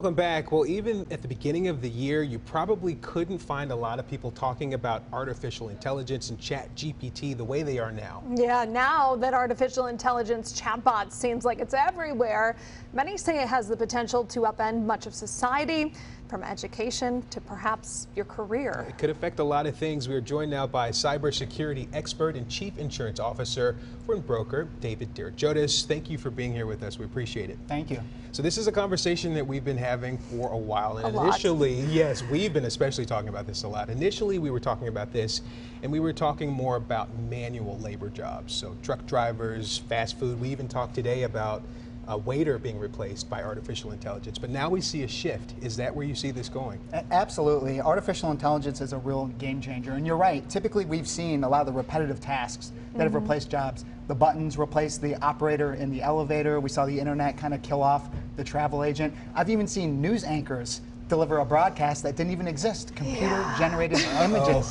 Welcome back. Well, even at the beginning of the year, you probably couldn't find a lot of people talking about artificial intelligence and Chat GPT the way they are now. Yeah, now that artificial intelligence chatbots seems like it's everywhere, many say it has the potential to upend much of society, from education to perhaps your career. It could affect a lot of things. We are joined now by cybersecurity expert and chief insurance officer for Embroker, David Derigiotis. Thank you for being here with us. We appreciate it. Thank you. So this is a conversation that we've been having for a while. And a initially, yes, we've been especially talking about this a lot. Initially, we were talking about this, and we were talking more about manual labor jobs. So truck drivers, fast food. We even talked today about a waiter being replaced by artificial intelligence. But now we see a shift. Is that where you see this going? Absolutely. Artificial intelligence is a real game changer. And you're right. Typically, we've seen a lot of the repetitive tasks that have replaced jobs. The buttons replace the operator in the elevator. We saw the internet kind of kill off the travel agent. I've even seen news anchors deliver a broadcast that didn't even exist. Computer-generated images.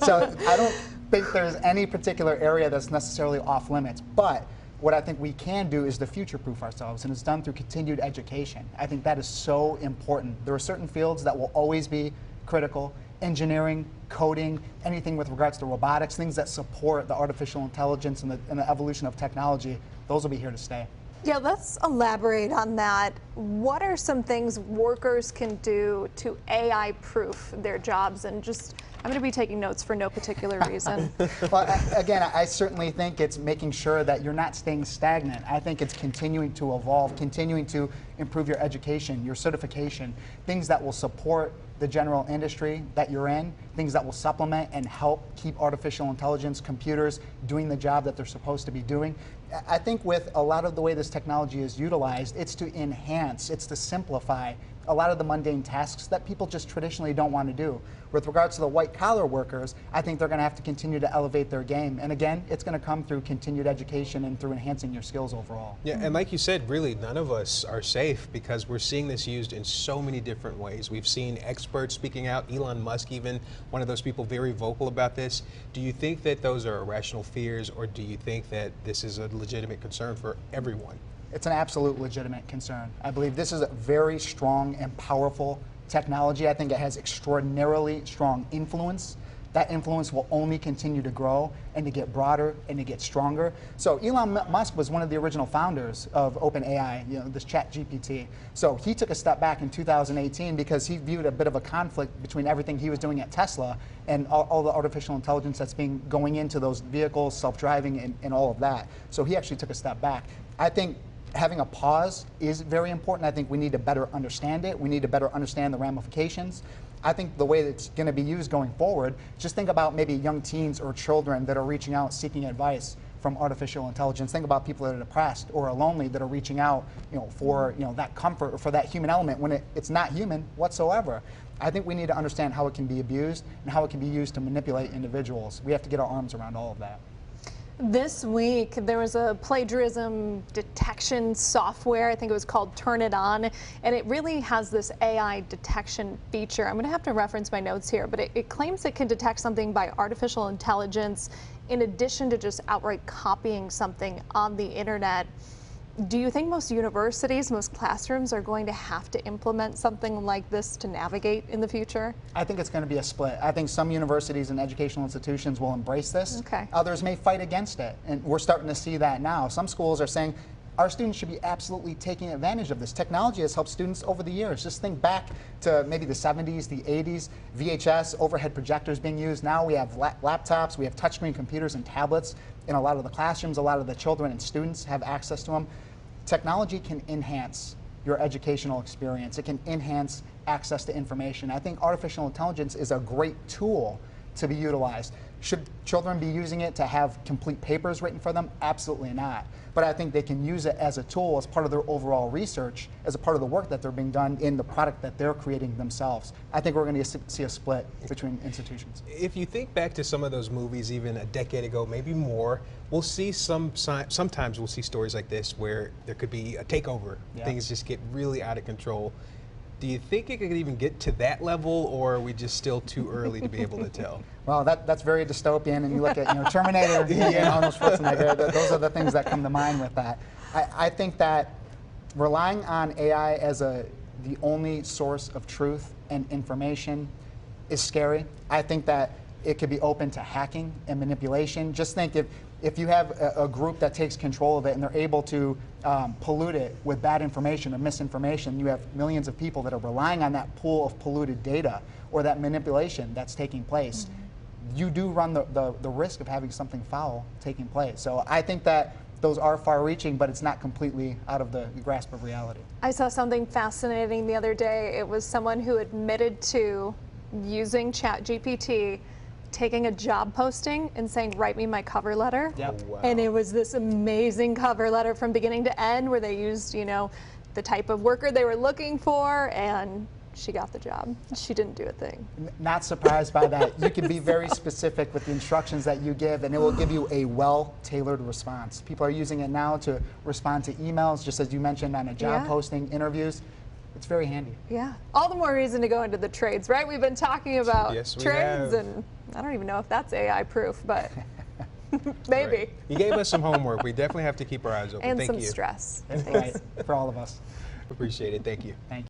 So I don't think there's any particular area that's necessarily off limits. But what I think we can do is to future-proof ourselves, and it's done through continued education. I think that is so important. There are certain fields that will always be critical: engineering, coding, anything with regards to robotics, things that support the artificial intelligence and the evolution of technology. Those will be here to stay. Yeah, let's elaborate on that. What are some things workers can do to AI-proof their jobs? And just, I'm going to be taking notes for no particular reason. Well, again, I certainly think it's making sure that you're not staying stagnant. I think it's continuing to evolve, continuing to improve your education, your certification, things that will support the general industry that you're in, things that will supplement and help keep artificial intelligence, computers doing the job that they're supposed to be doing. I think with a lot of the way this technology is utilized, it's to enhance, it's to simplify a lot of the mundane tasks that people just traditionally don't want to do. With regards to the white-collar workers, I think they're going to have to continue to elevate their game. And again, it's going to come through continued education and through enhancing your skills overall. Yeah, and like you said, really, none of us are safe because we're seeing this used in so many different ways. We've seen experts speaking out, Elon Musk even, one of those people very vocal about this. Do you think that those are irrational fears, or do you think that this is a legitimate concern for everyone? It's an absolute legitimate concern. I believe this is a very strong and powerful technology. I think it has extraordinarily strong influence. That influence will only continue to grow and to get broader and to get stronger. So Elon Musk was one of the original founders of OpenAI, this Chat GPT. So he took a step back in 2018 because he viewed a bit of a conflict between everything he was doing at Tesla and all the artificial intelligence that's going into those vehicles, self-driving, and all of that. So he actually took a step back. I think having a pause is very important. I think we need to better understand it. We need to better understand the ramifications. I think the way that it's going to be used going forward, just think about maybe young teens or children that are reaching out seeking advice from artificial intelligence. Think about people that are depressed or are lonely that are reaching out for that comfort or for that human element when it's not human whatsoever. I think we need to understand how it can be abused and how it can be used to manipulate individuals. We have to get our arms around all of that. This week, there was a plagiarism detection software. I think it was called Turn It On, and it really has this AI detection feature. I'm going to have to reference my notes here, but it claims it can detect something by artificial intelligence in addition to just outright copying something on the internet. Do you think most universities, most classrooms are going to have to implement something like this to navigate in the future? I think it's going to be a split. I think some universities and educational institutions will embrace this. Okay. Others may fight against it, and we're starting to see that now. Some schools are saying our students should be absolutely taking advantage of this. Technology has helped students over the years. Just think back to maybe the 70s, the 80s, VHS, overhead projectors being used. Now we have laptops, we have touchscreen computers and tablets in a lot of the classrooms. A lot of the children and students have access to them. Technology can enhance your educational experience. It can enhance access to information. I think artificial intelligence is a great tool to be utilized. Should children be using it to have complete papers written for them? Absolutely not. But I think they can use it as a tool, as part of their overall research, as a part of the work that they're being done in the product that they're creating themselves. I think we're going to see a split between institutions. If you think back to some of those movies even a decade ago, maybe more, we'll see sometimes we'll see stories like this where there could be a takeover. Yeah. Things just get really out of control. Do you think it could even get to that level, or are we just still too early to be able to tell? Well, that's very dystopian, and you look at Terminator and Arnold Schwarzenegger. Those are the things that come to mind with that. I think that relying on AI as a the only source of truth and information is scary. I think that it could be open to hacking and manipulation. Just think if you have a group that takes control of it and they're able to pollute it with bad information or misinformation, you have millions of people that are relying on that pool of polluted data or that manipulation that's taking place. You do run the risk of having something foul taking place. So I think that those are far-reaching, but it's not completely out of the grasp of reality. I saw something fascinating the other day. It was someone who admitted to using ChatGPT, taking a job posting and saying, write me my cover letter. Yep. Oh, wow. And it was this amazing cover letter from beginning to end where they used, you know, the type of worker they were looking for, and she got the job. She didn't do a thing. Not surprised by that. You can be very specific with the instructions that you give, and it will give you a well-tailored response. People are using it now to respond to emails, just as you mentioned on a job Yeah. posting, interviews. It's very handy. Yeah. All the more reason to go into the trades, right? We've been talking about Yes, we trades, have. and I don't even know if that's AI proof, but maybe. Right. You gave us some homework. We definitely have to keep our eyes open. And Thank some you. stress. Right, for all of us. Appreciate it. Thank you. Thank you.